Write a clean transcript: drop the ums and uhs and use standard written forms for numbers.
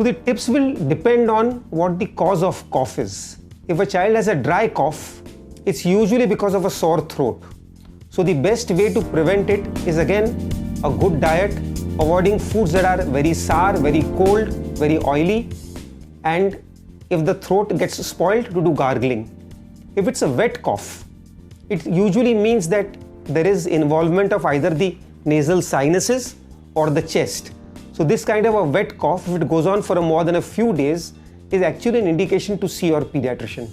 So the tips will depend on what the cause of cough is. If a child has a dry cough, it's usually because of a sore throat. So the best way to prevent it is again a good diet, avoiding foods that are very sour, very cold, very oily, and if the throat gets spoiled, to do gargling. If it's a wet cough, it usually means that there is involvement of either the nasal sinuses or the chest. So this kind of a wet cough, if it goes on for more than a few days, is actually an indication to see your pediatrician.